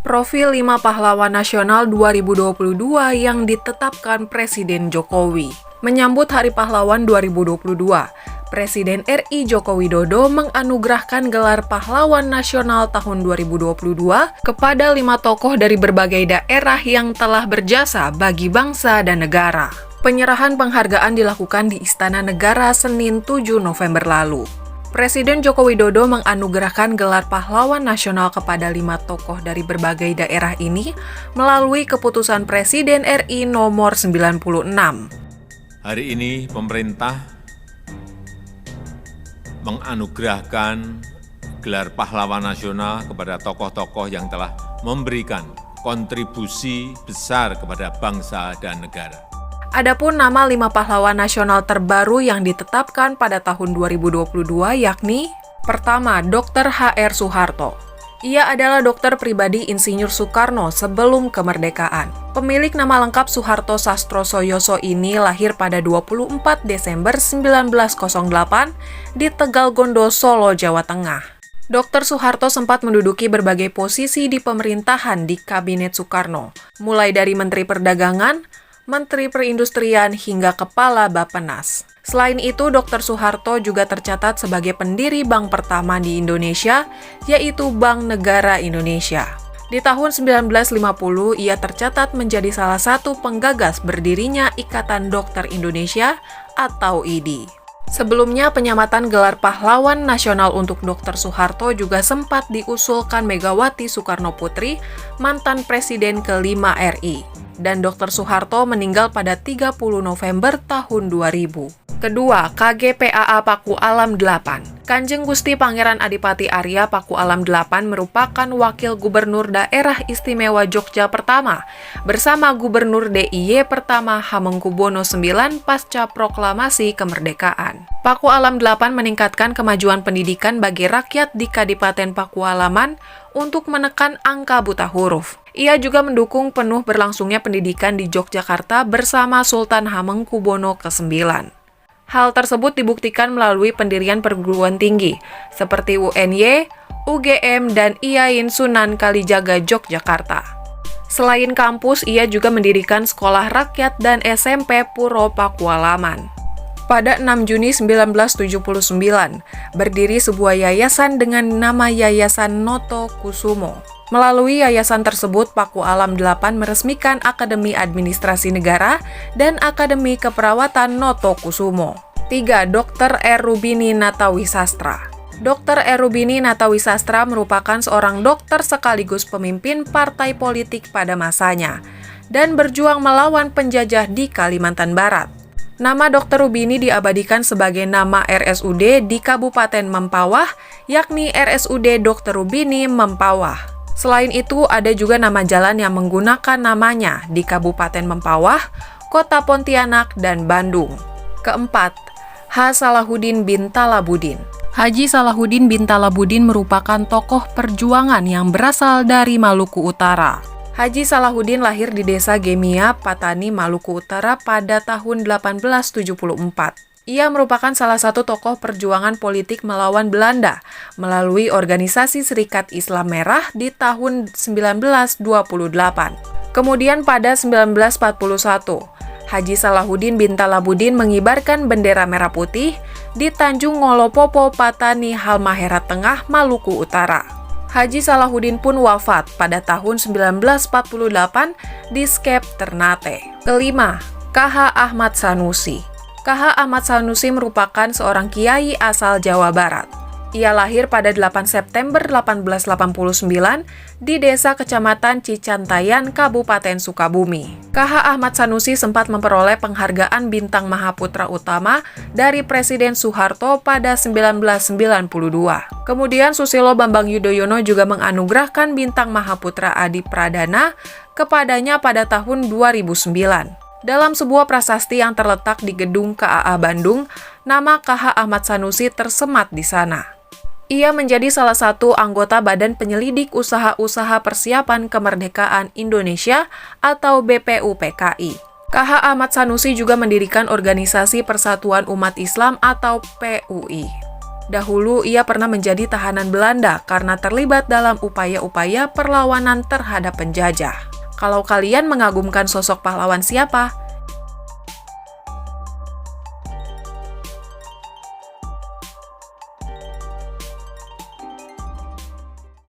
Profil 5 Pahlawan Nasional 2022 yang ditetapkan Presiden Jokowi. Menyambut Hari Pahlawan 2022, Presiden RI Joko Widodo menganugerahkan gelar Pahlawan Nasional tahun 2022 kepada 5 tokoh dari berbagai daerah yang telah berjasa bagi bangsa dan negara. Penyerahan penghargaan dilakukan di Istana Negara Senin 7 November lalu. Presiden Joko Widodo menganugerahkan gelar Pahlawan Nasional kepada 5 tokoh dari berbagai daerah ini melalui keputusan Presiden RI nomor 96. Hari ini pemerintah menganugerahkan gelar Pahlawan Nasional kepada tokoh-tokoh yang telah memberikan kontribusi besar kepada bangsa dan negara. Adapun nama 5 pahlawan nasional terbaru yang ditetapkan pada tahun 2022 yakni: pertama, Dr. H.R. Soeharto. Ia adalah dokter pribadi Insinyur Soekarno sebelum kemerdekaan. Pemilik nama lengkap Soeharto Sastrosoyoso ini lahir pada 24 Desember 1908 di Tegalgondo, Solo, Jawa Tengah. Dr. Soeharto sempat menduduki berbagai posisi di pemerintahan di Kabinet Soekarno, mulai dari Menteri Perdagangan, Menteri Perindustrian hingga Kepala Bappenas. Selain itu, Dr. Soeharto juga tercatat sebagai pendiri bank pertama di Indonesia, yaitu Bank Negara Indonesia. Di tahun 1950, ia tercatat menjadi salah satu penggagas berdirinya Ikatan Dokter Indonesia atau IDI. Sebelumnya, penyamatan gelar Pahlawan Nasional untuk Dr. Soeharto juga sempat diusulkan Megawati Soekarnoputri, mantan Presiden ke-5 RI. Dan Dr. Soeharto meninggal pada 30 November tahun 2000. Kedua, KGPAA Paku Alam 8. Kanjeng Gusti Pangeran Adipati Arya Paku Alam 8 merupakan Wakil Gubernur Daerah Istimewa Jogja pertama bersama Gubernur DIY pertama Hamengkubuwono IX pasca proklamasi kemerdekaan. Paku Alam 8 meningkatkan kemajuan pendidikan bagi rakyat di Kadipaten Pakualaman untuk menekan angka buta huruf. Ia juga mendukung penuh berlangsungnya pendidikan di Yogyakarta bersama Sultan Hamengkubuwono ke-9. Hal tersebut dibuktikan melalui pendirian perguruan tinggi, seperti UNY, UGM, dan IAIN Sunan Kalijaga Yogyakarta. Selain kampus, ia juga mendirikan sekolah rakyat dan SMP Puro Pakualaman. Pada 6 Juni 1979, berdiri sebuah yayasan dengan nama Yayasan Noto Kusumo. Melalui yayasan tersebut, Paku Alam 8 meresmikan Akademi Administrasi Negara dan Akademi Keperawatan Noto Kusumo. 3. Dr. R. Rubini Natawisastra. Dr. R. Rubini Natawisastra merupakan seorang dokter sekaligus pemimpin partai politik pada masanya dan berjuang melawan penjajah di Kalimantan Barat. Nama Dr. Rubini diabadikan sebagai nama RSUD di Kabupaten Mempawah, yakni RSUD Dr. Rubini Mempawah. Selain itu, ada juga nama jalan yang menggunakan namanya di Kabupaten Mempawah, Kota Pontianak, dan Bandung. Keempat, H. Salahuddin bin Talabudin. Haji Salahuddin bin Talabudin merupakan tokoh perjuangan yang berasal dari Maluku Utara. Haji Salahuddin lahir di desa Gemia, Patani, Maluku Utara pada tahun 1874. Ia merupakan salah satu tokoh perjuangan politik melawan Belanda melalui organisasi Serikat Islam Merah di tahun 1928. Kemudian pada 1941, Haji Salahuddin bin Talabudin mengibarkan bendera merah putih di Tanjung Ngolopopo, Patani, Halmahera Tengah, Maluku Utara. Haji Salahuddin pun wafat pada tahun 1948 di Skep Ternate. Kelima, KH Ahmad Sanusi. KH Ahmad Sanusi merupakan seorang kiai asal Jawa Barat. Ia lahir pada 8 September 1889 di desa Kecamatan Cicantayan, Kabupaten Sukabumi. KH Ahmad Sanusi sempat memperoleh penghargaan Bintang Mahaputra Utama dari Presiden Soeharto pada 1992. Kemudian Susilo Bambang Yudhoyono juga menganugerahkan Bintang Mahaputra Adi Pradana kepadanya pada tahun 2009. Dalam sebuah prasasti yang terletak di Gedung KAA Bandung, nama KH Ahmad Sanusi tersemat di sana. Ia menjadi salah satu anggota Badan Penyelidik Usaha-Usaha Persiapan Kemerdekaan Indonesia atau BPUPKI. KH Ahmad Sanusi juga mendirikan Organisasi Persatuan Umat Islam atau PUI. Dahulu ia pernah menjadi tahanan Belanda karena terlibat dalam upaya-upaya perlawanan terhadap penjajah. Kalau kalian mengagumkan sosok pahlawan siapa?